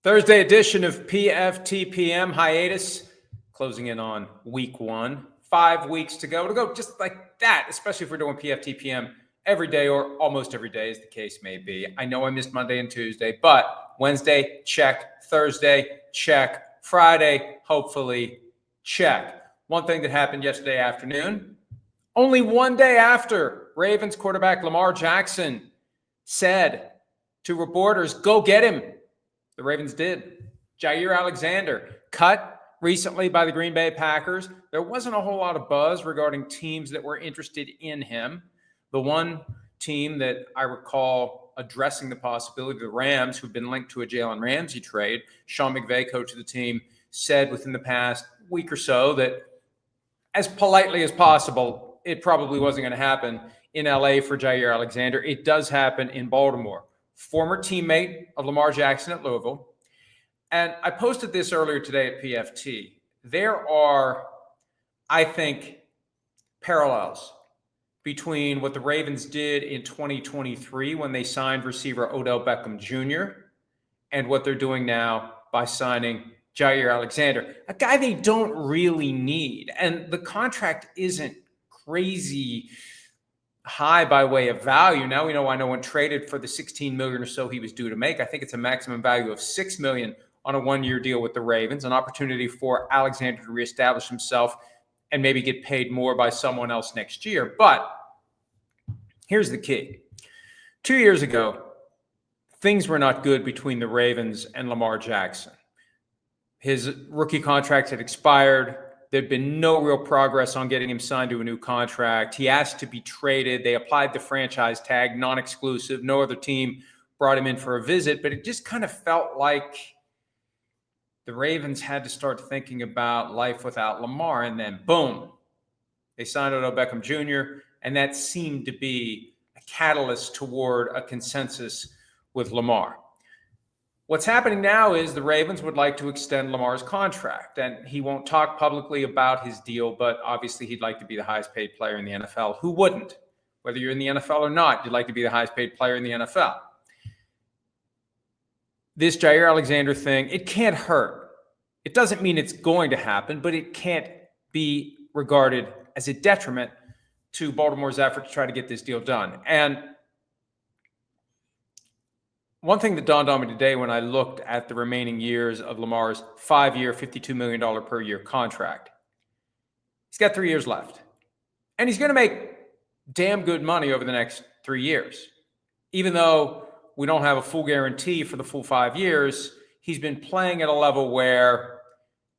Thursday edition of PFT PM hiatus, closing in on week one. 5 weeks to go. It'll go just like that, especially if we're doing PFT PM every day or almost every day, as the case may be. I know I missed Monday and Tuesday, but Wednesday, check. Thursday, check. Friday, hopefully, check. One thing that happened yesterday afternoon, only one day after Ravens quarterback Lamar Jackson said to reporters, go get him. The Ravens did. Jaire Alexander cut recently by the Green Bay Packers. There wasn't a whole lot of buzz regarding teams that were interested in him. The one team that I recall addressing the possibility, the Rams, who've been linked to a Jalen Ramsey trade, Sean McVay, coach of the team, said within the past week or so that as politely as possible, it probably wasn't going to happen in LA for Jaire Alexander. It does happen in Baltimore. Former teammate of Lamar Jackson at Louisville. And I posted this earlier today at PFT. There are, I think, parallels between what the Ravens did in 2023 when they signed receiver Odell Beckham Jr. and what they're doing now by signing Jaire Alexander, a guy they don't really need. And the contract isn't crazy high by way of value. Now we know I know when traded for the $16 million or so he was due to make. I think it's a maximum value of $6 million on a one-year deal with the Ravens, an opportunity for Alexander to reestablish himself and maybe get paid more by someone else next year. But here's the key. 2 years ago, things were not good between the Ravens and Lamar Jackson. His rookie contract had expired. There'd been no real progress on getting him signed to a new contract. He asked to be traded. They applied the franchise tag, non-exclusive. No other team brought him in for a visit, but it just kind of felt like the Ravens had to start thinking about life without Lamar, and then boom, they signed Odell Beckham Jr., and that seemed to be a catalyst toward a consensus with Lamar. What's happening now is the Ravens would like to extend Lamar's contract, and he won't talk publicly about his deal, but obviously he'd like to be the highest paid player in the NFL. Who wouldn't? Whether you're in the NFL or not, you'd like to be the highest paid player in the NFL. This Jaire Alexander thing, it can't hurt. It doesn't mean it's going to happen, but it can't be regarded as a detriment to Baltimore's effort to try to get this deal done. And one thing that dawned on me today when I looked at the remaining years of Lamar's 5-year, $52 million per year contract, he's got 3 years left. And he's going to make damn good money over the next 3 years. Even though we don't have a full guarantee for the full 5 years, he's been playing at a level where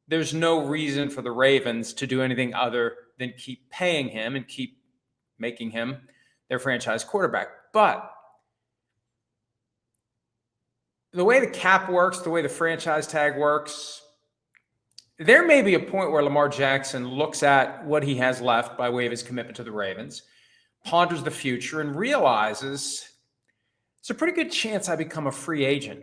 there's no reason for the Ravens to do anything other than keep paying him and keep making him their franchise quarterback. But the way the cap works, the way the franchise tag works, there may be a point where Lamar Jackson looks at what he has left by way of his commitment to the Ravens, ponders the future, and realizes it's a pretty good chance I become a free agent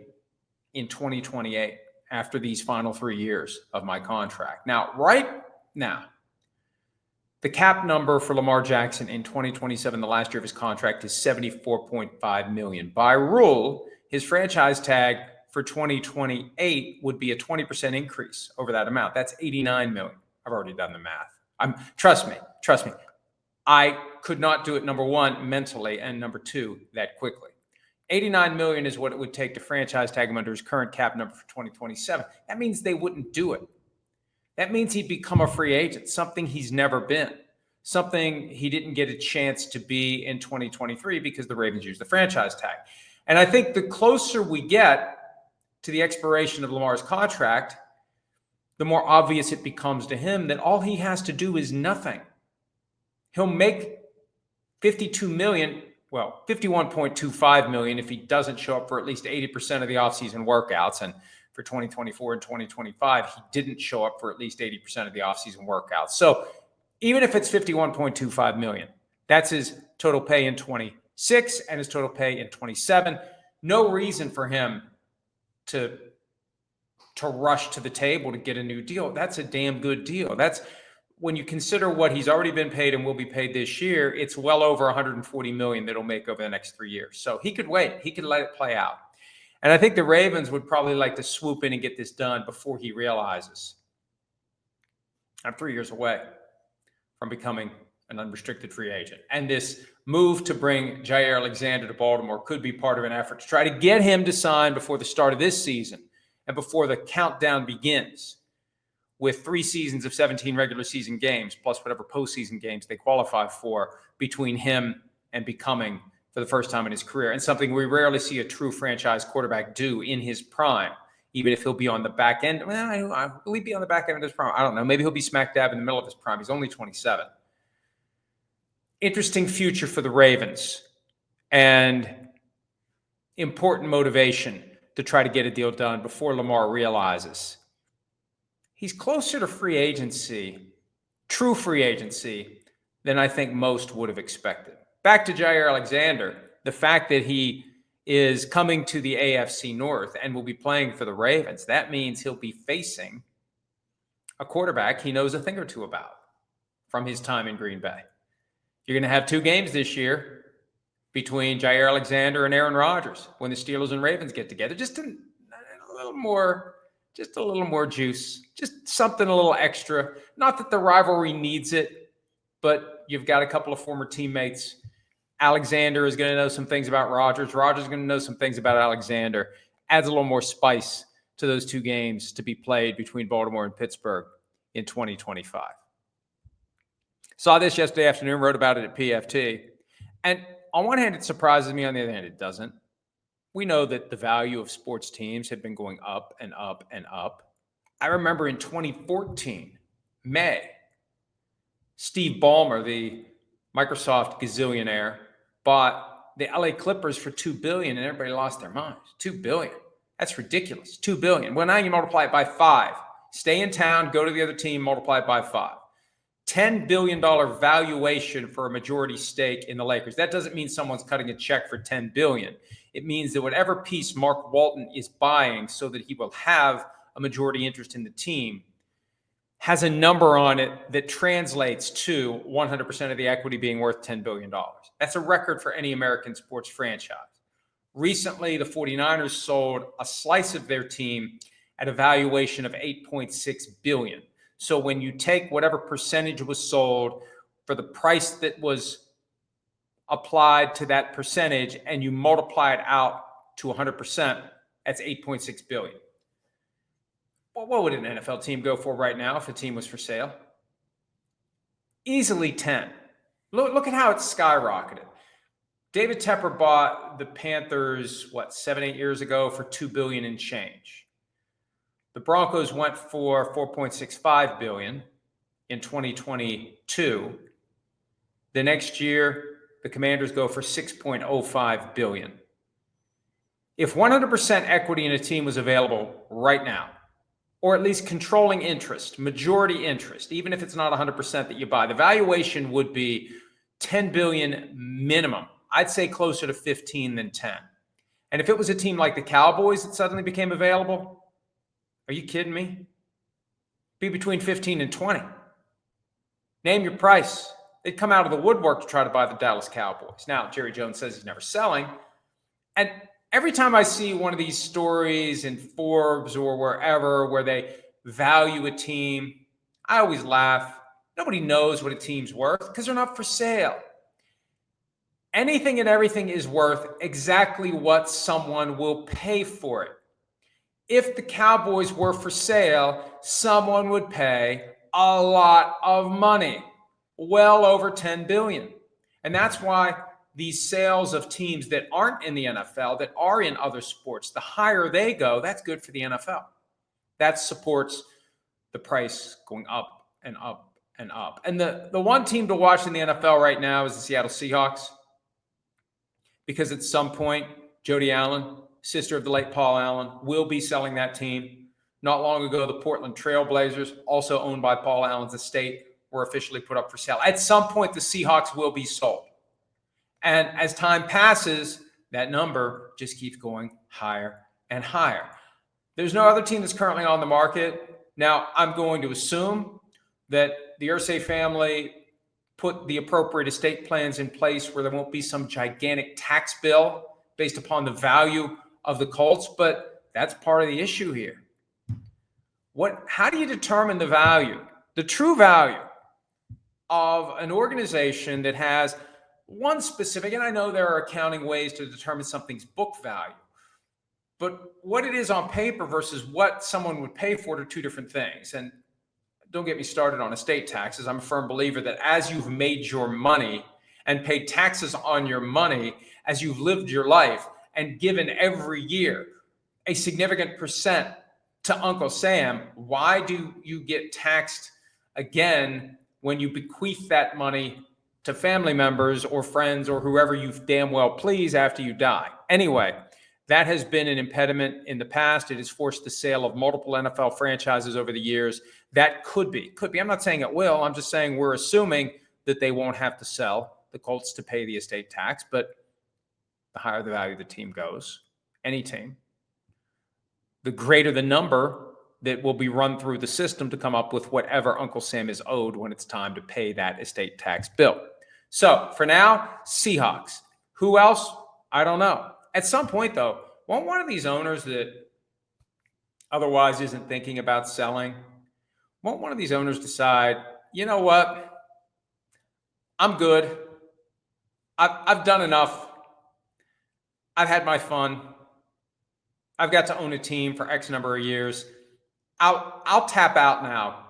in 2028 after these final 3 years of my contract. Now, right now, the cap number for Lamar Jackson in 2027, the last year of his contract, is $74.5 million. By rule, his franchise tag for 2028 would be a 20% increase over that amount. That's $89 million. I've already done the math. Trust me. I could not do it, number one, mentally, and number two, that quickly. $89 million is what it would take to franchise tag him under his current cap number for 2027. That means they wouldn't do it. That means he'd become a free agent, something he's never been, something he didn't get a chance to be in 2023 because the Ravens used the franchise tag. And I think the closer we get to the expiration of Lamar's contract, the more obvious it becomes to him that all he has to do is nothing. He'll make $52 million, well, $51.25 million if he doesn't show up for at least 80% of the offseason workouts. And for 2024 and 2025, he didn't show up for at least 80% of the offseason workouts. So even if it's $51.25 million, that's his total pay in 26 and his total pay in 27. No reason for him to rush to the table to get a new deal. That's a damn good deal. That's when you consider what he's already been paid and will be paid this year, it's well over $140 million that he'll make over the next 3 years. So he could wait. He could let it play out. And I think the Ravens would probably like to swoop in and get this done before he realizes I'm 3 years away from becoming an unrestricted free agent. And this move to bring Jaire Alexander to Baltimore could be part of an effort to try to get him to sign before the start of this season and before the countdown begins, with 3 seasons of 17 regular season games, plus whatever postseason games they qualify for, between him and becoming, for the first time in his career, and something we rarely see a true franchise quarterback do in his prime, even if he'll be on the back end. Well, will he be on the back end of his prime? I don't know. Maybe he'll be smack dab in the middle of his prime. He's only 27. Interesting future for the Ravens, and important motivation to try to get a deal done before Lamar realizes he's closer to free agency, true free agency, than I think most would have expected. Back to Jaire Alexander, the fact that he is coming to the AFC North and will be playing for the Ravens, that means he'll be facing a quarterback he knows a thing or two about from his time in Green Bay. You're going to have 2 games this year between Jaire Alexander and Aaron Rodgers when the Steelers and Ravens get together. Just a little more juice, just something a little extra. Not that the rivalry needs it, but you've got a couple of former teammates. Alexander is going to know some things about Rodgers. Rodgers is going to know some things about Alexander. Adds a little more spice to those 2 games to be played between Baltimore and Pittsburgh in 2025. Saw this yesterday afternoon, wrote about it at PFT. And on one hand, it surprises me. On the other hand, it doesn't. We know that the value of sports teams had been going up and up and up. I remember in 2014, May, Steve Ballmer, the Microsoft gazillionaire, bought the LA Clippers for $2 billion, and everybody lost their minds. $2 billion. That's ridiculous. $2 billion. Well, now you multiply it by 5. Stay in town, go to the other team, multiply it by 5. $10 billion valuation for a majority stake in the Lakers. That doesn't mean someone's cutting a check for $10 billion. It means that whatever piece Mark Walton is buying so that he will have a majority interest in the team has a number on it that translates to 100% of the equity being worth $10 billion. That's a record for any American sports franchise. Recently, the 49ers sold a slice of their team at a valuation of $8.6 billion. So when you take whatever percentage was sold for the price that was applied to that percentage and you multiply it out to 100%, that's $8.6 billion. Well, what would an NFL team go for right now if a team was for sale? Easily 10. Look at how it's skyrocketed. David Tepper bought the Panthers, 7-8 years ago for $2 billion and change. The Broncos went for $4.65 billion in 2022. The next year, the Commanders go for $6.05 billion. If 100% equity in a team was available right now, or at least controlling interest, majority interest, even if it's not 100% that you buy, the valuation would be $10 billion minimum. I'd say closer to 15 than 10. And if it was a team like the Cowboys that suddenly became available, are you kidding me? Be between 15 and 20. Name your price. They'd come out of the woodwork to try to buy the Dallas Cowboys. Now, Jerry Jones says he's never selling. And every time I see one of these stories in Forbes or wherever where they value a team, I always laugh. Nobody knows what a team's worth because they're not for sale. Anything and everything is worth exactly what someone will pay for it. If the Cowboys were for sale, someone would pay a lot of money, well over $10 billion. And that's why these sales of teams that aren't in the NFL, that are in other sports, the higher they go, that's good for the NFL. That supports the price going up and up and up. And the one team to watch in the NFL right now is the Seattle Seahawks, because at some point, Jody Allen, sister of the late Paul Allen, will be selling that team. Not long ago, the Portland Trail Blazers, also owned by Paul Allen's estate, were officially put up for sale. At some point, the Seahawks will be sold. And as time passes, that number just keeps going higher and higher. There's no other team that's currently on the market. Now, I'm going to assume that the Irsay family put the appropriate estate plans in place where there won't be some gigantic tax bill based upon the value of the Colts, but that's part of the issue here. How do you determine the value, the true value of an organization that has one specific, and I know there are accounting ways to determine something's book value, but what it is on paper versus what someone would pay for are two different things. And don't get me started on estate taxes. I'm a firm believer that as you've made your money and paid taxes on your money, as you've lived your life and given every year a significant percent to Uncle Sam, why do you get taxed again when you bequeath that money to family members or friends or whoever you damn well please after you die? Anyway, that has been an impediment in the past. It has forced the sale of multiple NFL franchises over the years. That could be. I'm not saying it will. I'm just saying we're assuming that they won't have to sell the Colts to pay the estate tax, but the higher the value of the team goes, any team, the greater the number that will be run through the system to come up with whatever Uncle Sam is owed when it's time to pay that estate tax bill. So for now, Seahawks. Who else? I don't know. At some point, though, won't one of these owners that otherwise isn't thinking about selling, won't one of these owners decide, you know what? I'm good. I've done enough. I've had my fun. I've got to own a team for X number of years. I'll tap out now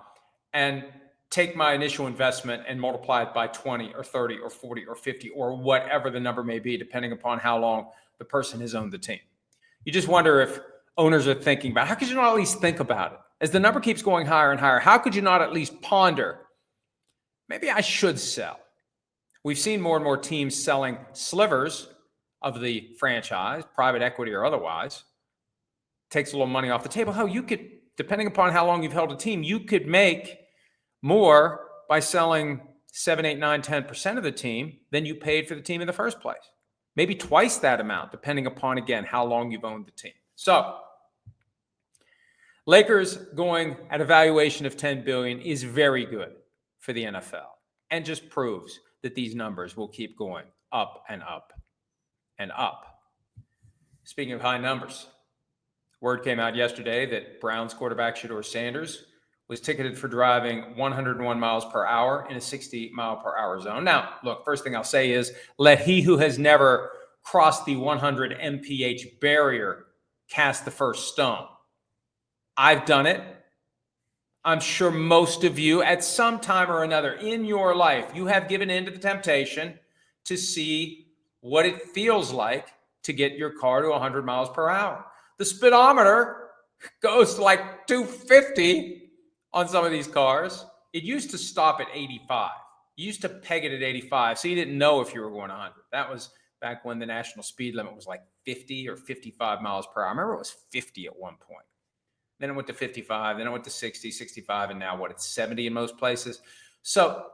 and take my initial investment and multiply it by 20 or 30 or 40 or 50 or whatever the number may be, depending upon how long the person has owned the team. You just wonder if owners are thinking about, how could you not at least think about it? As the number keeps going higher and higher, how could you not at least ponder, maybe I should sell? We've seen more and more teams selling slivers of the franchise, private equity or otherwise. Takes a little money off the table. How you could, depending upon how long you've held a team, you could make more by selling 7, 8, 9, 10% of the team than you paid for the team in the first place. Maybe twice that amount, depending upon, again, how long you've owned the team. So Lakers going at a valuation of $10 billion is very good for the NFL and just proves that these numbers will keep going up and up and up. Speaking of high numbers, word came out yesterday that Browns quarterback Shedeur Sanders was ticketed for driving 101 miles per hour in a 60 mile per hour zone. Now, look, first thing I'll say is let he who has never crossed the 100 mph barrier cast the first stone. I've done it. I'm sure most of you at some time or another in your life, you have given in to the temptation to see what it feels like to get your car to 100 miles per hour. The speedometer goes to like 250 on some of these cars. It used to stop at 85. You used to peg it at 85, so you didn't know if you were going 100. That was back when the national speed limit was like 50 or 55 miles per hour. I remember it was 50 at one point. Then it went to 55, then it went to 60, 65, and now it's 70 in most places. So,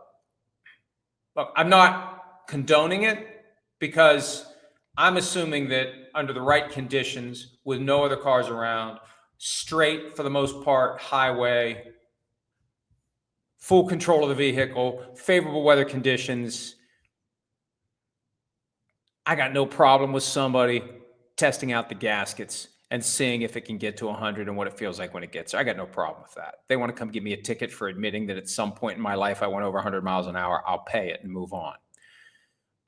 look, I'm not condoning it because I'm assuming that under the right conditions, with no other cars around, straight, for the most part, highway, full control of the vehicle, favorable weather conditions, I got no problem with somebody testing out the gaskets and seeing if it can get to 100 and what it feels like when it gets there. I got no problem with that. They want to come give me a ticket for admitting that at some point in my life I went over 100 miles an hour, I'll pay it and move on.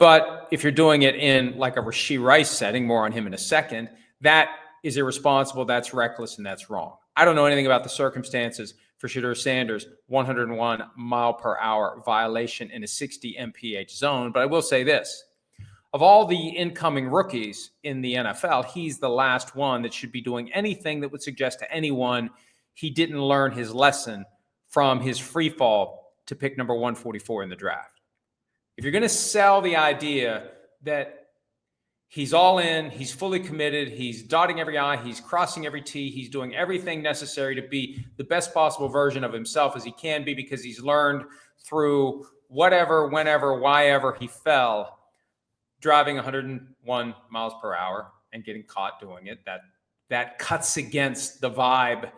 But if you're doing it in like a Rashee Rice setting, more on him in a second, that is irresponsible, that's reckless, and that's wrong. I don't know anything about the circumstances for Shedeur Sanders' 101 mile per hour violation in a 60 mph zone, but I will say this. Of all the incoming rookies in the NFL, he's the last one that should be doing anything that would suggest to anyone he didn't learn his lesson from his free fall to pick number 144 in the draft. If you're going to sell the idea that he's all in, he's fully committed, he's dotting every I, he's crossing every T, he's doing everything necessary to be the best possible version of himself as he can be because he's learned through whatever, whenever, whyever he fell, driving 101 miles per hour and getting caught doing it, that cuts against the vibe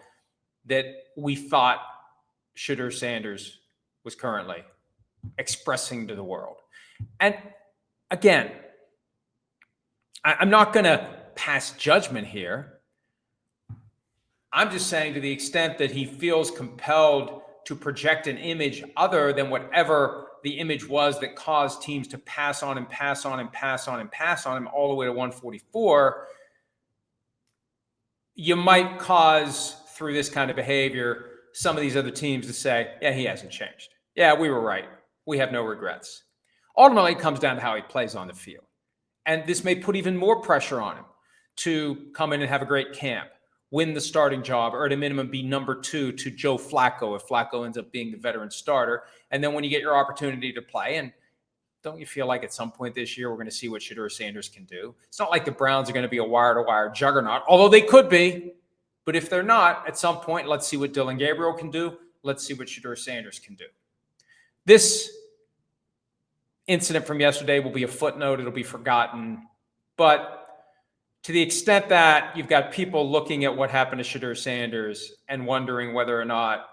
that we thought Shedeur Sanders was currently expressing to the world. And again, I'm not going to pass judgment here. I'm just saying to the extent that he feels compelled to project an image other than whatever the image was that caused teams to pass on him all the way to 144, you might cause, through this kind of behavior, some of these other teams to say, yeah, he hasn't changed. Yeah, we were right. We have no regrets. Ultimately, it comes down to how he plays on the field. And this may put even more pressure on him to come in and have a great camp, win the starting job, or at a minimum be number 2 to Joe Flacco if Flacco ends up being the veteran starter. And then when you get your opportunity to play, and don't you feel like at some point this year we're going to see what Shedeur Sanders can do? It's not like the Browns are going to be a wire-to-wire juggernaut, although they could be. But if they're not, at some point, let's see what Dillon Gabriel can do. Let's see what Shedeur Sanders can do. This incident from yesterday will be a footnote. It'll be forgotten. But to the extent that you've got people looking at what happened to Shedeur Sanders and wondering whether or not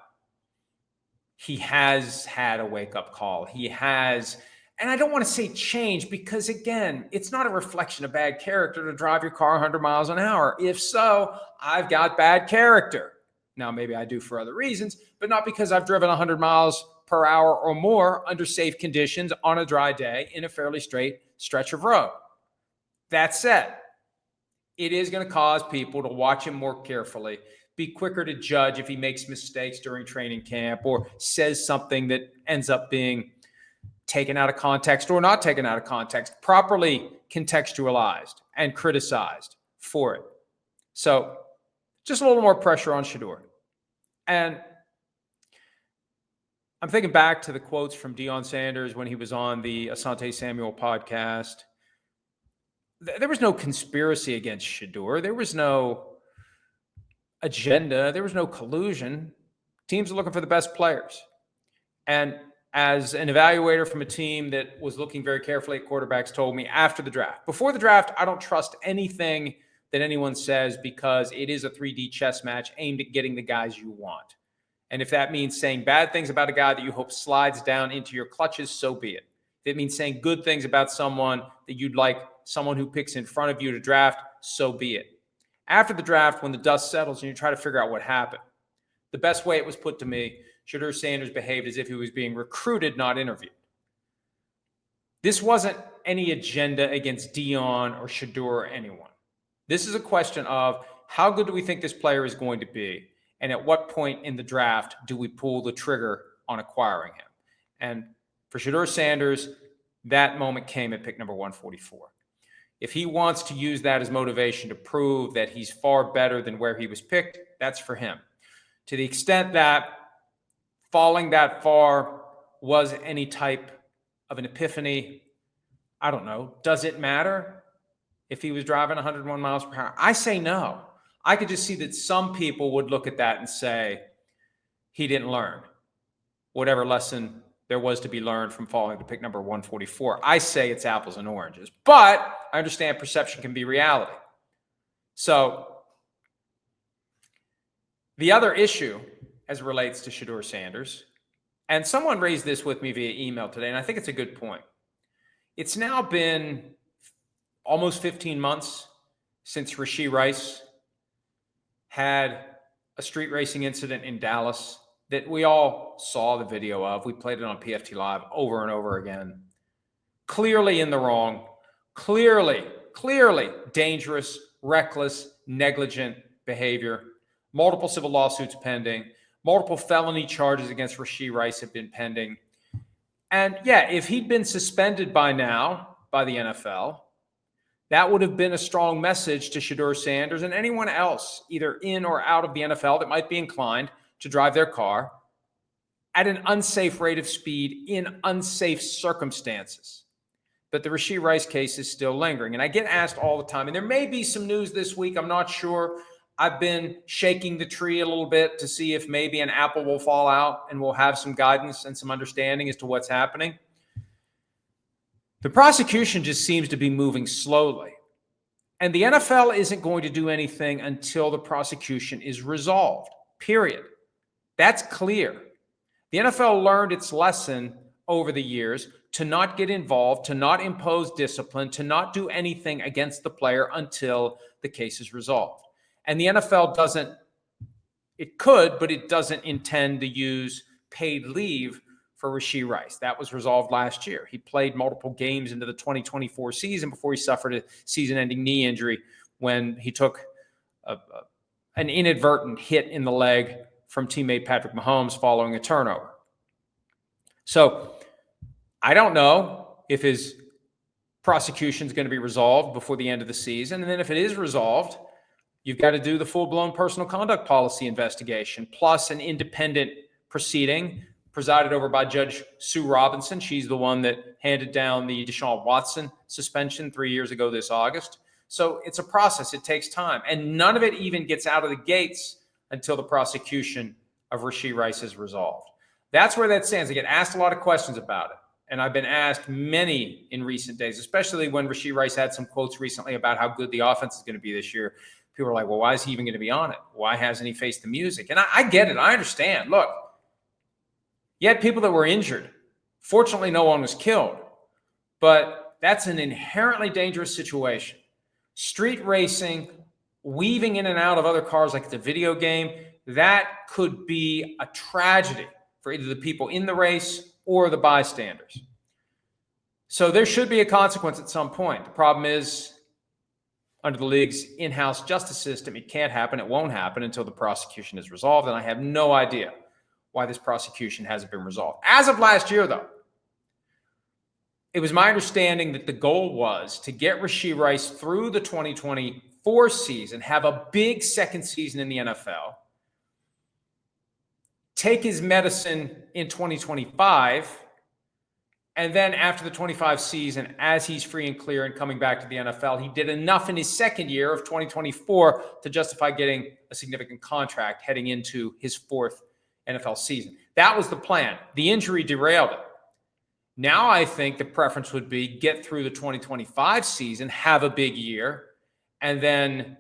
he has had a wake-up call, he has, and I don't want to say change because, again, it's not a reflection of bad character to drive your car 100 miles an hour. If so, I've got bad character. Now, maybe I do for other reasons, but not because I've driven 100 miles per hour or more under safe conditions on a dry day in a fairly straight stretch of road. That said, it is going to cause people to watch him more carefully, be quicker to judge if he makes mistakes during training camp or says something that ends up being taken out of context or not taken out of context, properly contextualized and criticized for it. So just a little more pressure on Shedeur. And I'm thinking back to the quotes from Deion Sanders when he was on the Asante Samuel podcast. There was no conspiracy against Shedeur. There was no agenda. There was no collusion. Teams are looking for the best players. And as an evaluator from a team that was looking very carefully at quarterbacks told me after the draft, before the draft, I don't trust anything that anyone says because it is a 3D chess match aimed at getting the guys you want. And if that means saying bad things about a guy that you hope slides down into your clutches, so be it. If it means saying good things about someone that you'd like someone who picks in front of you to draft, so be it. After the draft, when the dust settles and you try to figure out what happened, the best way it was put to me, Shedeur Sanders behaved as if he was being recruited, not interviewed. This wasn't any agenda against Deion or Shedeur or anyone. This is a question of how good do we think this player is going to be, and at what point in the draft do we pull the trigger on acquiring him? And for Shedeur Sanders, that moment came at pick number 144. If he wants to use that as motivation to prove that he's far better than where he was picked, that's for him. To the extent that falling that far was any type of an epiphany, I don't know. Does it matter if he was driving 101 miles per hour? I say no. I could just see that some people would look at that and say, he didn't learn whatever lesson there was to be learned from falling to pick number 144. I say it's apples and oranges, but I understand perception can be reality. So the other issue as it relates to Shedeur Sanders, and someone raised this with me via email today, and I think it's a good point. It's now been almost 15 months since Rashee Rice had a street racing incident in Dallas that we all saw the video of. We played it on PFT Live over and over again. Clearly in the wrong, clearly dangerous, reckless, negligent behavior. Multiple civil lawsuits pending. Multiple felony charges against Rashee Rice have been pending. And yeah, if he'd been suspended by now by the NFL, that would have been a strong message to Shedeur Sanders and anyone else, either in or out of the NFL, that might be inclined to drive their car at an unsafe rate of speed in unsafe circumstances. But the Rashee Rice case is still lingering. And I get asked all the time, and there may be some news this week, I'm not sure. I've been shaking the tree a little bit to see if maybe an apple will fall out and we'll have some guidance and some understanding as to what's happening. The prosecution just seems to be moving slowly. And the NFL isn't going to do anything until the prosecution is resolved, period. That's clear. The NFL learned its lesson over the years to not get involved, to not impose discipline, to not do anything against the player until the case is resolved. And the NFL doesn't, it could, but it doesn't intend to use paid leave for Rashee Rice. That was resolved last year. He played multiple games into the 2024 season before he suffered a season-ending knee injury when he took an inadvertent hit in the leg from teammate Patrick Mahomes following a turnover. So I don't know if his prosecution is going to be resolved before the end of the season. And then if it is resolved, you've got to do the full-blown personal conduct policy investigation, plus an independent proceeding presided over by Judge Sue Robinson. She's the one that handed down the Deshaun Watson suspension 3 years ago this August. So it's a process. It takes time. And none of it even gets out of the gates until the prosecution of Rashee Rice is resolved. That's where that stands. I get asked a lot of questions about it. And I've been asked many in recent days, especially when Rashee Rice had some quotes recently about how good the offense is going to be this year. People are like, well, why is he even going to be on it? Why hasn't he faced the music? And I get it. I understand. Look, you had people that were injured. Fortunately, no one was killed. But that's an inherently dangerous situation. Street racing, weaving in and out of other cars like it's a video game, that could be a tragedy for either the people in the race or the bystanders. So there should be a consequence at some point. The problem is, under the league's in-house justice system, it can't happen. It won't happen until the prosecution is resolved. And I have no idea why this prosecution hasn't been resolved. As of last year, though, it was my understanding that the goal was to get Rashee Rice through the 2024 season, have a big second season in the NFL, take his medicine in 2025, and then after the 25 season, as he's free and clear and coming back to the NFL, he did enough in his second year of 2024 to justify getting a significant contract heading into his fourth NFL season. That was the plan. The injury derailed it. Now I think the preference would be get through the 2025 season, have a big year, and then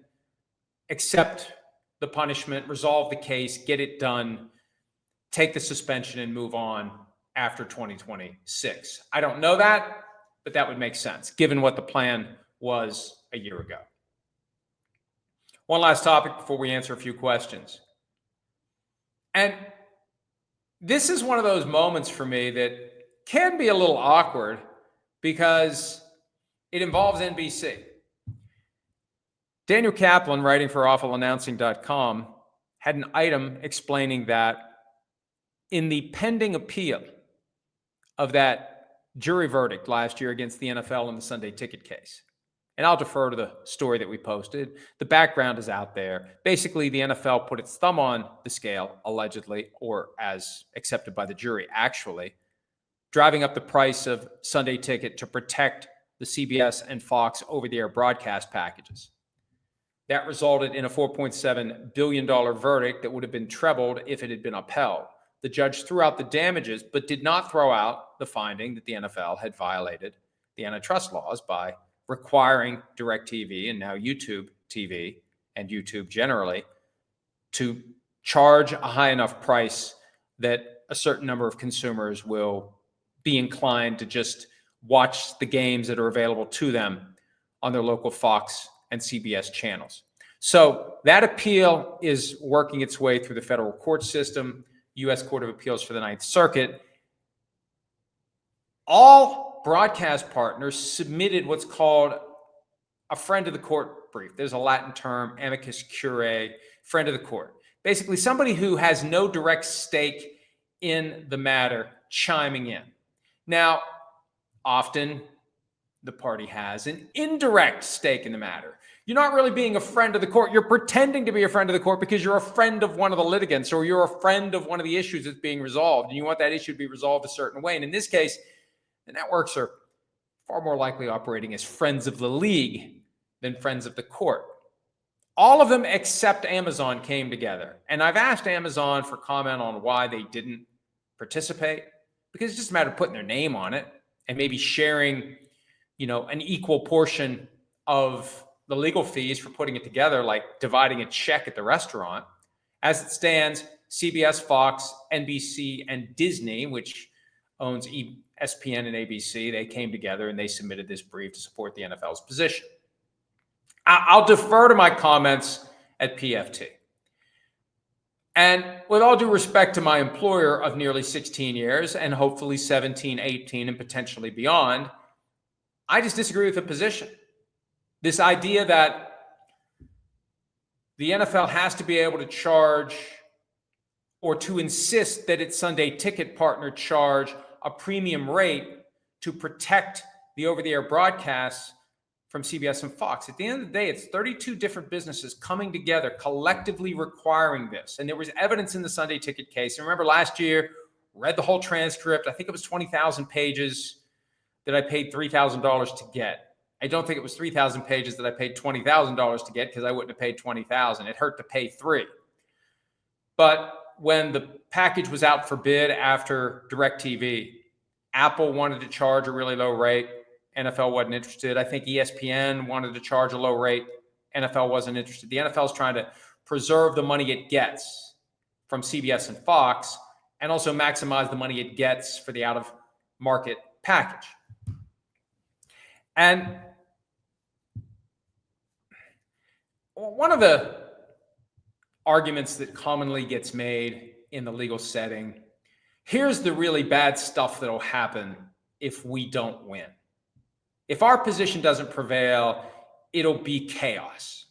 accept the punishment, resolve the case, get it done, take the suspension, and move on after 2026. I don't know that, but that would make sense given what the plan was a year ago. One last topic before we answer a few questions. And this is one of those moments for me that can be a little awkward because it involves NBC. Daniel Kaplan, writing for awfulannouncing.com, had an item explaining that in the pending appeal of that jury verdict last year against the NFL in the Sunday ticket case, and I'll defer to the story that we posted. The background is out there. Basically, the NFL put its thumb on the scale, allegedly, or as accepted by the jury, actually, driving up the price of Sunday ticket to protect the CBS and Fox over-the-air broadcast packages. That resulted in a $4.7 billion verdict that would have been trebled if it had been upheld. The judge threw out the damages, but did not throw out the finding that the NFL had violated the antitrust laws by requiring DirecTV and now YouTube TV and YouTube generally to charge a high enough price that a certain number of consumers will be inclined to just watch the games that are available to them on their local Fox and CBS channels. So that appeal is working its way through the federal court system, U.S. Court of Appeals for the Ninth Circuit. All broadcast partners submitted what's called a friend of the court brief. There's a Latin term, amicus curiae, friend of the court. Basically, somebody who has no direct stake in the matter chiming in. Now, often the party has an indirect stake in the matter. You're not really being a friend of the court. You're pretending to be a friend of the court because you're a friend of one of the litigants or you're a friend of one of the issues that's being resolved, and you want that issue to be resolved a certain way. And in this case, the networks are far more likely operating as friends of the league than friends of the court. All of them except Amazon came together. And I've asked Amazon for comment on why they didn't participate, because it's just a matter of putting their name on it and maybe sharing, an equal portion of the legal fees for putting it together, like dividing a check at the restaurant. As it stands, CBS, Fox, NBC, and Disney, which owns ESPN and ABC. They came together and they submitted this brief to support the NFL's position. I'll defer to my comments at PFT. And with all due respect to my employer of nearly 16 years and hopefully 17, 18, and potentially beyond, I just disagree with the position. This idea that the NFL has to be able to charge or to insist that its Sunday ticket partner charge a premium rate to protect the over-the-air broadcasts from CBS and Fox. At the end of the day, it's 32 different businesses coming together, collectively requiring this. And there was evidence in the Sunday ticket case. And remember last year, read the whole transcript. I think it was 20,000 pages that I paid $3,000 to get. I don't think it was 3,000 pages that I paid $20,000 to get because I wouldn't have paid 20,000. It hurt to pay $3,000. But when the package was out for bid after DirecTV, Apple wanted to charge a really low rate. NFL wasn't interested. I think ESPN wanted to charge a low rate. NFL wasn't interested. The NFL is trying to preserve the money it gets from CBS and Fox and also maximize the money it gets for the out-of-market package. And one of the arguments that commonly gets made in the legal setting, here's the really bad stuff that'll happen if we don't win. If our position doesn't prevail, it'll be chaos.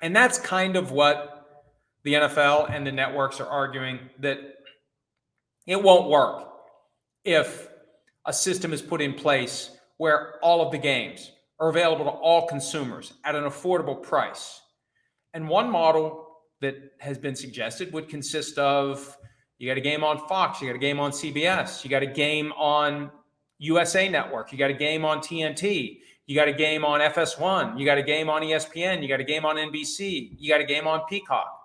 And that's kind of what the NFL and the networks are arguing, that it won't work if a system is put in place where all of the games are available to all consumers at an affordable price. And one model that has been suggested would consist of, you got a game on Fox, you got a game on CBS, you got a game on USA Network, you got a game on TNT, you got a game on FS1, you got a game on ESPN, you got a game on NBC, you got a game on Peacock.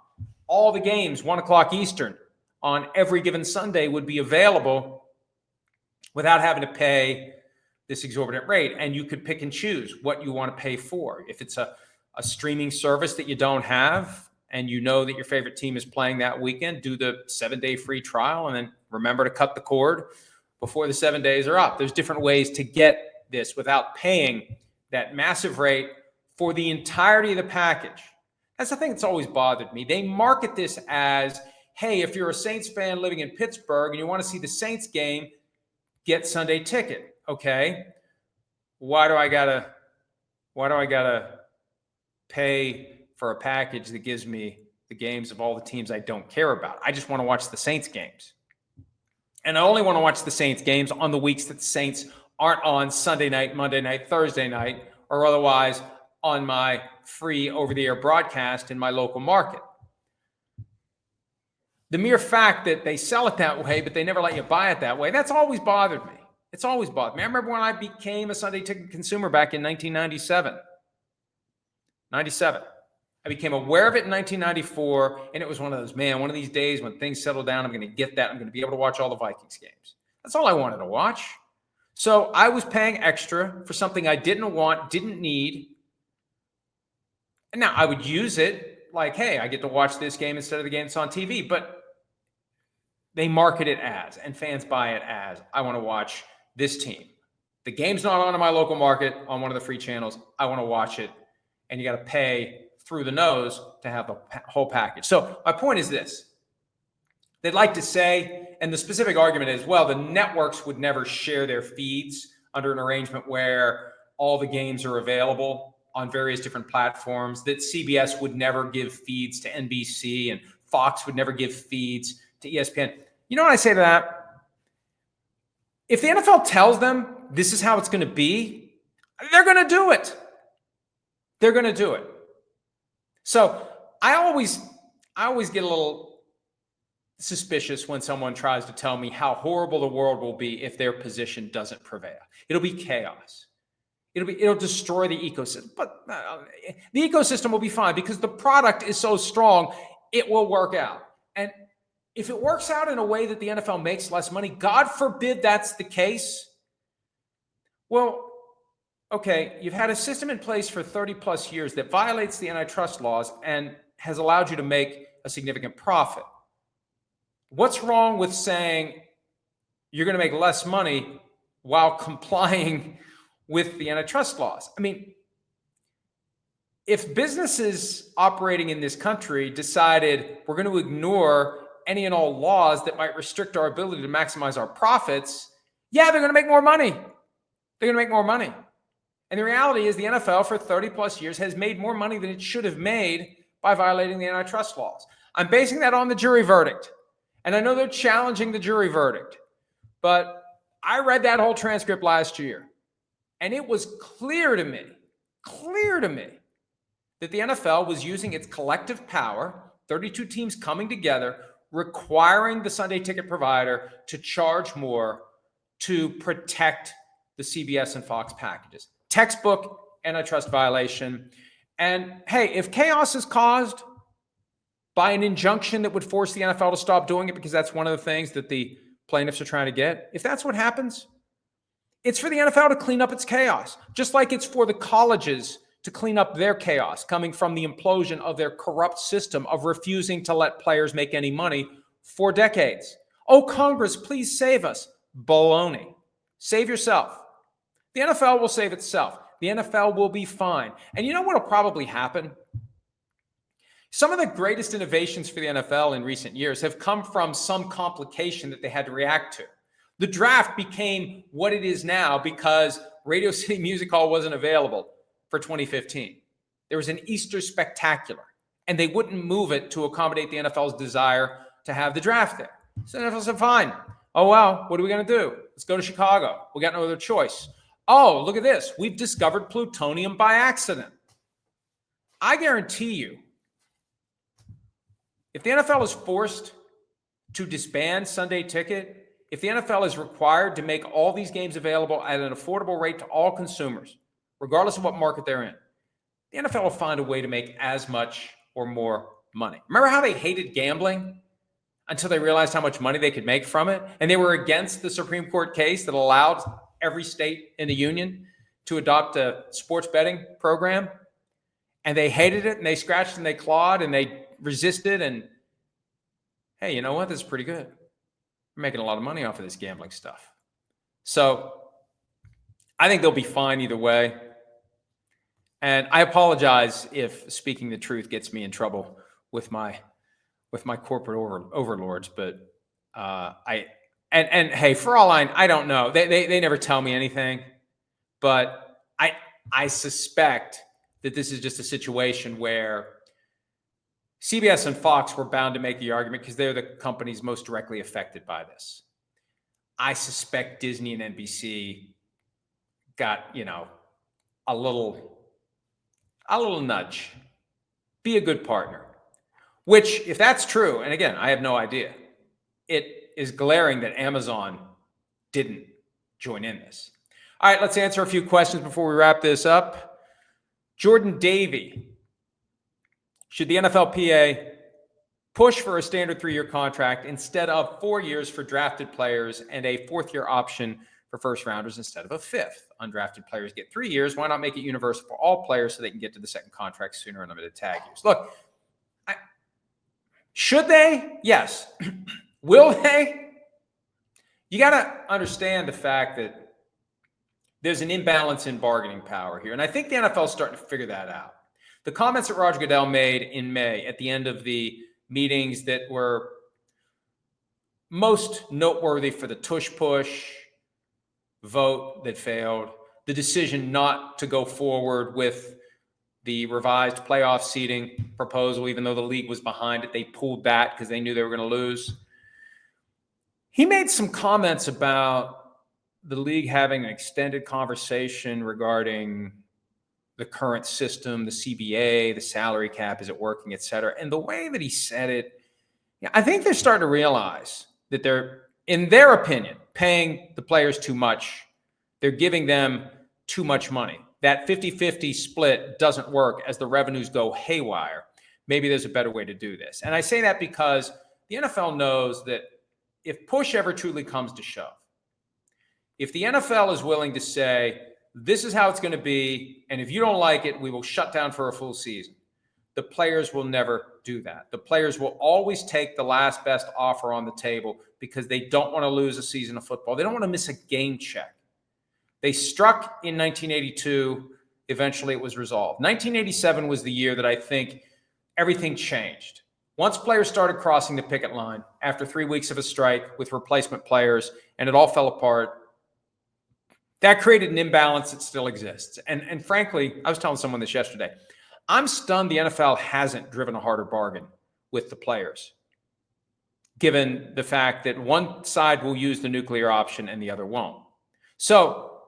All the games, 1 o'clock Eastern on every given Sunday, would be available without having to pay this exorbitant rate. And you could pick and choose what you want to pay for. If it's a streaming service that you don't have and you know that your favorite team is playing that weekend, do the 7-day free trial and then remember to cut the cord before the 7 days are up. There's different ways to get this without paying that massive rate for the entirety of the package. That's the thing that's always bothered me. They market this as, hey, if you're a Saints fan living in Pittsburgh and you want to see the Saints game, get Sunday ticket. Okay. Why do I gotta pay for a package that gives me the games of all the teams I don't care about? I just want to watch the Saints games. And I only want to watch the Saints games on the weeks that the Saints aren't on Sunday night, Monday night, Thursday night, or otherwise on my free over-the-air broadcast in my local market. The mere fact that they sell it that way, but they never let you buy it that way, that's always bothered me. It's always bothered me. I remember when I became a Sunday ticket consumer back in 1997. I became aware of it in 1994, and it was one of those, man, one of these days when things settle down, I'm going to get that. I'm going to be able to watch all the Vikings games. That's all I wanted to watch. So I was paying extra for something I didn't want, didn't need. And now I would use it like, hey, I get to watch this game instead of the game that's on TV. But they market it as, and fans buy it as, I want to watch this team. The game's not on in my local market on one of the free channels. I want to watch it. And you got to pay through the nose to have the whole package. So my point is this. They'd like to say, and the specific argument is, well, the networks would never share their feeds under an arrangement where all the games are available on various different platforms, that CBS would never give feeds to NBC and Fox would never give feeds to ESPN. You know what I say to that? If the NFL tells them this is how it's going to be, they're going to do it. They're going to do it. So I always get a little suspicious when someone tries to tell me how horrible the world will be if their position doesn't prevail. It'll be chaos. It'll destroy the ecosystem. But the ecosystem will be fine because the product is so strong, it will work out. And if it works out in a way that the NFL makes less money, God forbid that's the case. Well, okay, you've had a system in place for 30 plus years that violates the antitrust laws and has allowed you to make a significant profit. What's wrong with saying, you're going to make less money while complying with the antitrust laws. I mean, if businesses operating in this country decided we're going to ignore any and all laws that might restrict our ability to maximize our profits, yeah, they're going to make more money. They're going to make more money. And the reality is the NFL for 30 plus years has made more money than it should have made by violating the antitrust laws. I'm basing that on the jury verdict. And I know they're challenging the jury verdict, but I read that whole transcript last year, and it was clear to me that the NFL was using its collective power, 32 teams coming together, requiring the Sunday ticket provider to charge more to protect the CBS and Fox packages. Textbook antitrust violation. And hey, if chaos is caused by an injunction that would force the NFL to stop doing it, because that's one of the things that the plaintiffs are trying to get, if that's what happens, it's for the NFL to clean up its chaos, just like it's for the colleges to clean up their chaos coming from the implosion of their corrupt system of refusing to let players make any money for decades. Oh, Congress, please save us. Baloney. Save yourself. The NFL will save itself. The NFL will be fine. And you know what will probably happen? Some of the greatest innovations for the NFL in recent years have come from some complication that they had to react to. The draft became what it is now because Radio City Music Hall wasn't available for 2015. There was an Easter spectacular, and they wouldn't move it to accommodate the NFL's desire to have the draft there. So the NFL said, fine. Oh, well, what are we going to do? Let's go to Chicago. We got no other choice. Oh, look at this. We've discovered plutonium by accident. I guarantee you, if the NFL is forced to disband Sunday Ticket, if the NFL is required to make all these games available at an affordable rate to all consumers, regardless of what market they're in, the NFL will find a way to make as much or more money. Remember how they hated gambling until they realized how much money they could make from it? And they were against the Supreme Court case that allowed every state in the union to adopt a sports betting program. And they hated it, and they scratched and they clawed and they resisted. And hey, you know what? This is pretty good. We're making a lot of money off of this gambling stuff. So I think they'll be fine either way. And I apologize if speaking the truth gets me in trouble with my corporate overlords, but hey, for all I don't know. They never tell me anything, but I suspect that this is just a situation where CBS and Fox were bound to make the argument because they're the companies most directly affected by this. I suspect Disney and NBC got, a little nudge. Be a good partner. Which, if that's true, and again, I have no idea, it is glaring that Amazon didn't join in this. All right, let's answer a few questions before we wrap this up. Jordan Davey. Should the NFLPA push for a standard 3-year contract instead of 4 years for drafted players and a 4th-year option for first rounders instead of a 5th? Undrafted players get 3 years. Why not make it universal for all players so they can get to the second contract sooner and limited tag years? Look, should they? Yes. Will they? You got to understand the fact that there's an imbalance in bargaining power here. And I think the NFL is starting to figure that out. The comments that Roger Goodell made in May at the end of the meetings that were most noteworthy for the tush-push vote that failed, the decision not to go forward with the revised playoff seeding proposal, even though the league was behind it, they pulled that because they knew they were going to lose. He made some comments about the league having an extended conversation regarding the current system, the CBA, the salary cap, is it working, et cetera. And the way that he said it, I think they're starting to realize that they're, in their opinion, paying the players too much. They're giving them too much money. That 50-50 split doesn't work as the revenues go haywire. Maybe there's a better way to do this. And I say that because the NFL knows that if push ever truly comes to shove, if the NFL is willing to say, this is how it's going to be, and if you don't like it, we will shut down for a full season, the players will never do that. The players will always take the last best offer on the table because they don't want to lose a season of football. They don't want to miss a game check. They struck in 1982. Eventually, it was resolved. 1987 was the year that I think everything changed. Once players started crossing the picket line after 3 weeks of a strike with replacement players, and it all fell apart, that created an imbalance that still exists. And frankly, I was telling someone this yesterday, I'm stunned the NFL hasn't driven a harder bargain with the players, given the fact that one side will use the nuclear option and the other won't. So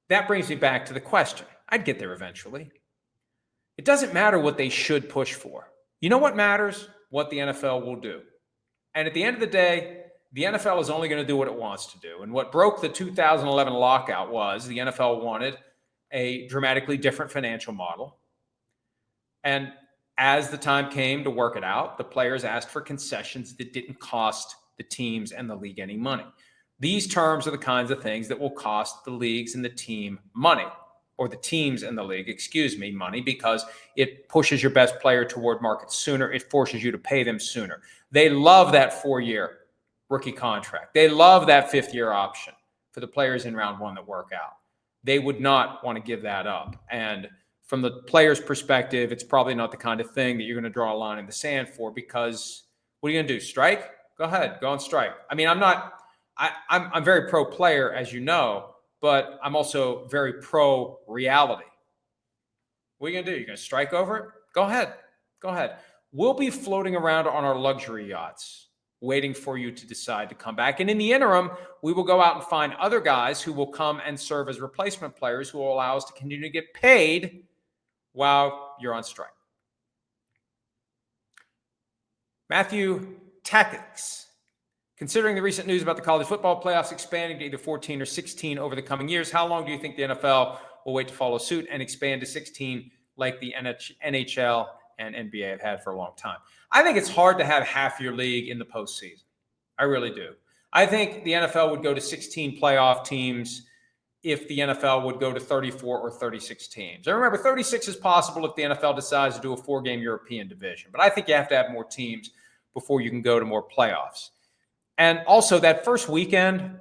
that brings me back to the question. I'd get there eventually. It doesn't matter what they should push for. You know what matters? What the NFL will do. And at the end of the day, the NFL is only going to do what it wants to do. And what broke the 2011 lockout was the NFL wanted a dramatically different financial model. And as the time came to work it out, the players asked for concessions that didn't cost the teams and the league any money. These terms are the kinds of things that will cost the leagues and the team money, or the teams and the league, money, because it pushes your best player toward markets sooner. It forces you to pay them sooner. They love that 4-year rookie contract. They love that 5th-year option for the players in round 1 that work out. They would not want to give that up. And from the player's perspective, it's probably not the kind of thing that you're going to draw a line in the sand for, because what are you going to do? Strike? Go ahead. Go on strike. I mean, I'm very pro player, as you know, but I'm also very pro reality. What are you going to do? You're going to strike over it? Go ahead. Go ahead. We'll be floating around on our luxury yachts, waiting for you to decide to come back. And in the interim, we will go out and find other guys who will come and serve as replacement players who will allow us to continue to get paid while you're on strike. Matthew Tactics. Considering the recent news about the college football playoffs expanding to either 14 or 16 over the coming years, how long do you think the NFL will wait to follow suit and expand to 16 like the NHL and NBA have had for a long time? I think it's hard to have half your league in the postseason. I really do. I think the NFL would go to 16 playoff teams if the NFL would go to 34 or 36 teams. And remember, 36 is possible if the NFL decides to do a 4-game European division. But I think you have to have more teams before you can go to more playoffs. And also that first weekend,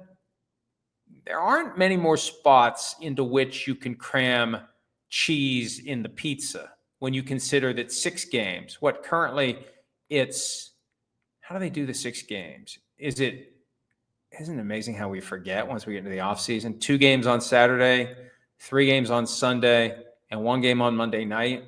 there aren't many more spots into which you can cram cheese in the pizza when you consider that 6 games, currently it's, how do they do the 6 games? Isn't it amazing how we forget once we get into the offseason? 2 games on Saturday, 3 games on Sunday, and 1 game on Monday night.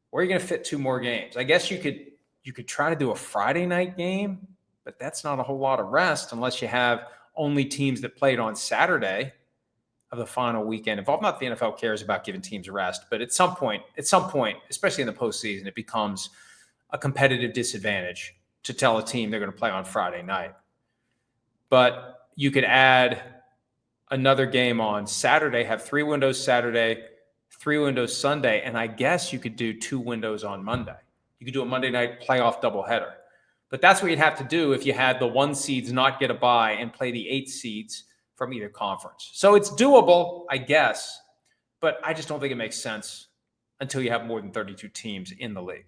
Where are you going to fit 2 more games? I guess you could try to do a Friday night game, but that's not a whole lot of rest unless you have only teams that played on Saturday of the final weekend involved. Not the NFL cares about giving teams rest, but at some point, especially in the postseason, it becomes a competitive disadvantage to tell a team they're going to play on Friday night. But you could add another game on Saturday, have 3 windows Saturday, 3 windows Sunday, and I guess you could do 2 windows on Monday. You could do a Monday night playoff doubleheader. But that's what you'd have to do if you had the 1 seeds not get a bye and play the 8 seeds from either conference. So it's doable, I guess, but I just don't think it makes sense until you have more than 32 teams in the league.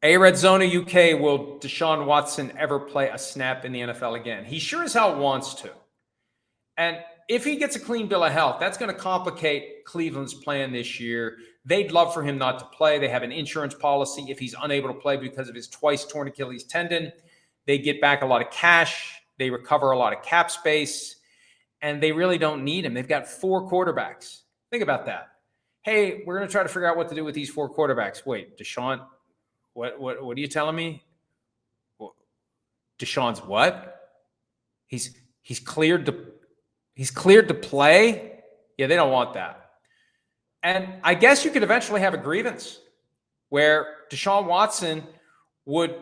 Red Zona UK, will Deshaun Watson ever play a snap in the NFL again? He sure as hell wants to. And if he gets a clean bill of health, that's going to complicate Cleveland's plan this year. They'd love for him not to play. They have an insurance policy. If he's unable to play because of his twice torn Achilles tendon, they get back a lot of cash. They recover a lot of cap space, and they really don't need him. They've got 4 quarterbacks. Think about that. Hey, we're going to try to figure out what to do with these 4 quarterbacks. Wait, Deshaun, what are you telling me? Deshaun's what? He's cleared to play? Yeah, they don't want that. And I guess you could eventually have a grievance where Deshaun Watson would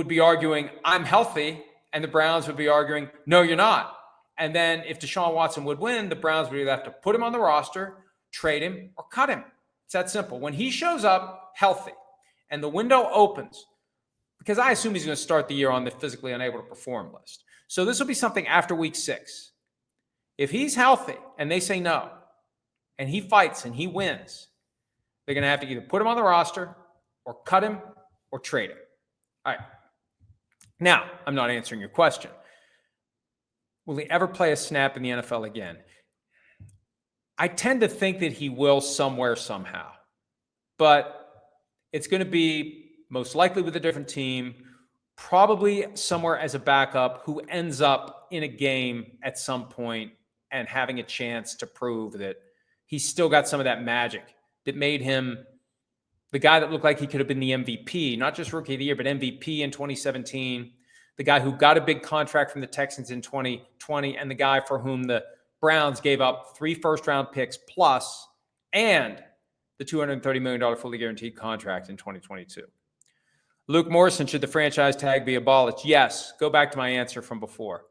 be arguing, I'm healthy, and the Browns would be arguing, no, you're not. And then if Deshaun Watson would win, the Browns would either have to put him on the roster, trade him, or cut him. It's that simple. When he shows up healthy and the window opens, because I assume he's going to start the year on the physically unable to perform list. So this will be something after week 6. If he's healthy and they say no, and he fights and he wins, they're going to have to either put him on the roster or cut him or trade him. All right. Now, I'm not answering your question. Will he ever play a snap in the NFL again? I tend to think that he will somewhere, somehow. But it's going to be most likely with a different team, probably somewhere as a backup who ends up in a game at some point and having a chance to prove that he's still got some of that magic that made him the guy that looked like he could have been the MVP, not just Rookie of the Year, but MVP in 2017, the guy who got a big contract from the Texans in 2020, and the guy for whom the Browns gave up 3 first-round picks plus and the $230 million fully guaranteed contract in 2022. Luke Morrison, should the franchise tag be abolished? Yes. Go back to my answer from before.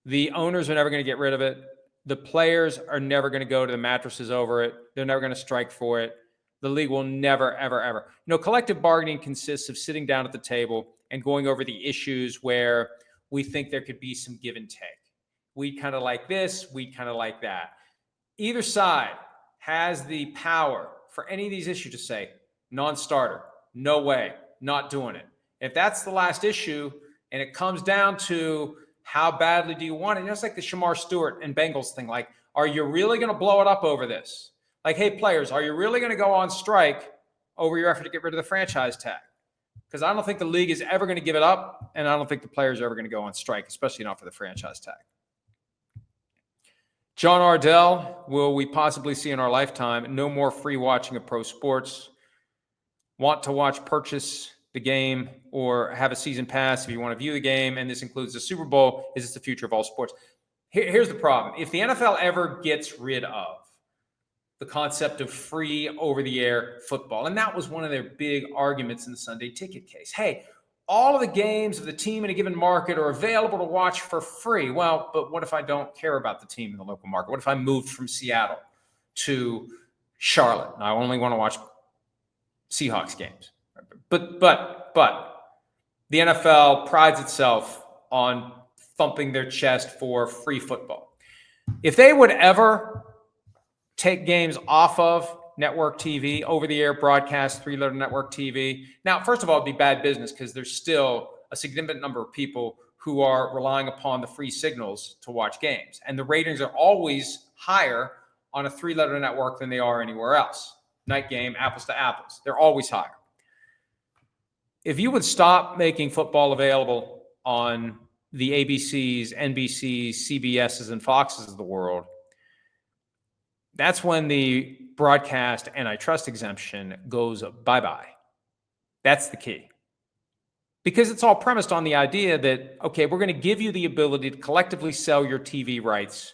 The owners are never going to get rid of it. The players are never going to go to the mattresses over it. They're never going to strike for it. The league will never, ever, ever. Collective bargaining consists of sitting down at the table and going over the issues where we think there could be some give and take. We kind of like this. We kind of like that. Either side has the power for any of these issues to say, non-starter, no way, not doing it. If that's the last issue and it comes down to how badly do you want it, it's like the Shamar Stewart and Bengals thing. Like, are you really going to blow it up over this? Like, hey, players, are you really going to go on strike over your effort to get rid of the franchise tag? Because I don't think the league is ever going to give it up, and I don't think the players are ever going to go on strike, especially not for the franchise tag. John Ardell, will we possibly see in our lifetime no more free watching of pro sports? Want to watch, purchase the game, or have a season pass if you want to view the game, and this includes the Super Bowl. Is this the future of all sports? Here's the problem. If the NFL ever gets rid of the concept of free over-the-air football, and that was one of their big arguments in the Sunday Ticket case. Hey, all of the games of the team in a given market are available to watch for free. Well, but what if I don't care about the team in the local market? What if I moved from Seattle to Charlotte and I only want to watch Seahawks games? But the NFL prides itself on thumping their chest for free football. If they would ever take games off of network TV, over-the-air broadcast, 3-letter network TV. Now, first of all, it'd be bad business because there's still a significant number of people who are relying upon the free signals to watch games. And the ratings are always higher on a 3-letter network than they are anywhere else. Night game, apples to apples. They're always higher. If you would stop making football available on the ABCs, NBCs, CBSs, and Foxes of the world, that's when the broadcast antitrust exemption goes bye-bye. That's the key. Because it's all premised on the idea that, okay, we're going to give you the ability to collectively sell your TV rights,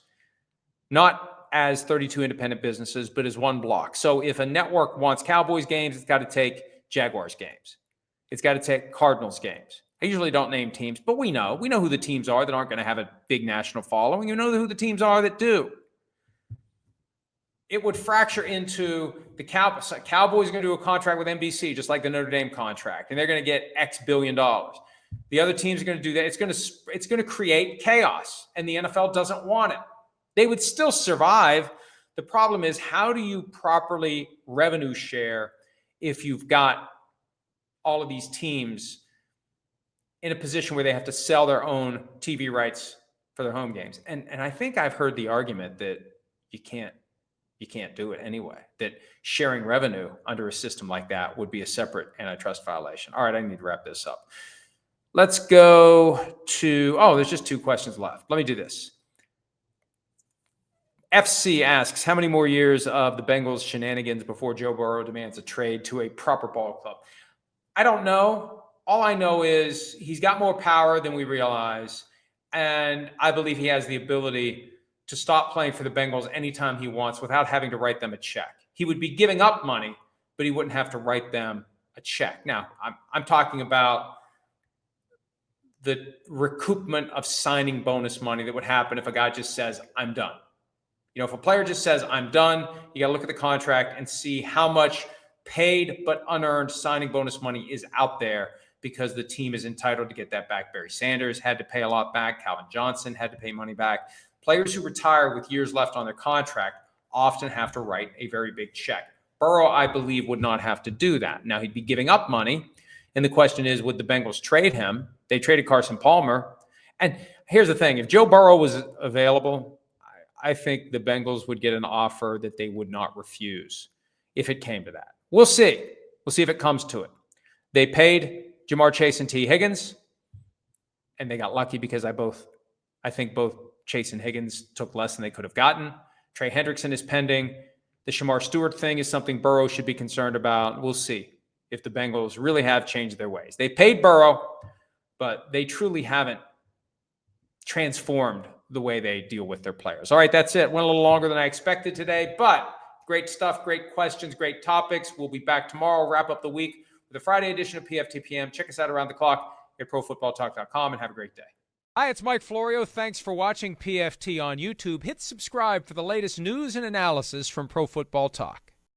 not as 32 independent businesses, but as one block. So if a network wants Cowboys games, it's got to take Jaguars games. It's got to take Cardinals games. I usually don't name teams, but we know who the teams are that aren't going to have a big national following. You know who the teams are that do. It would fracture into the Cowboys. Cowboys are going to do a contract with NBC, just like the Notre Dame contract, and they're going to get X billion dollars. The other teams are going to do that. It's going to create chaos, and the NFL doesn't want it. They would still survive. The problem is, how do you properly revenue share if you've got all of these teams in a position where they have to sell their own TV rights for their home games? And I think I've heard the argument that you can't do it anyway, that sharing revenue under a system like that would be a separate antitrust violation. All right, I need to wrap this up. Let's go to, there's just 2 questions left. Let me do this. FC asks, how many more years of the Bengals shenanigans before Joe Burrow demands a trade to a proper ball club? I don't know. All I know is he's got more power than we realize, and I believe he has the ability to stop playing for the Bengals anytime he wants without having to write them a check. He would be giving up money, but he wouldn't have to write them a check. Now, I'm talking about the recoupment of signing bonus money that would happen if a guy just says, I'm done. If a player just says, I'm done, you got to look at the contract and see how much paid but unearned signing bonus money is out there, because the team is entitled to get that back. Barry Sanders had to pay a lot back. Calvin Johnson had to pay money back. Players who retire with years left on their contract often have to write a very big check. Burrow, I believe, would not have to do that. Now, he'd be giving up money. And the question is, would the Bengals trade him? They traded Carson Palmer. And here's the thing. If Joe Burrow was available, I think the Bengals would get an offer that they would not refuse if it came to that. We'll see. We'll see if it comes to it. They paid Jamar Chase and T. Higgins, and they got lucky because I think both Chase and Higgins took less than they could have gotten. Trey Hendrickson is pending. The Shamar Stewart thing is something Burrow should be concerned about. We'll see if the Bengals really have changed their ways. They paid Burrow, but they truly haven't transformed the way they deal with their players. All right, that's it. Went a little longer than I expected today, but great stuff, great questions, great topics. We'll be back tomorrow, wrap up the week with a Friday edition of PFT PM. Check us out around the clock at ProFootballTalk.com and have a great day. Hi, it's Mike Florio. Thanks for watching PFT on YouTube. Hit subscribe for the latest news and analysis from Pro Football Talk.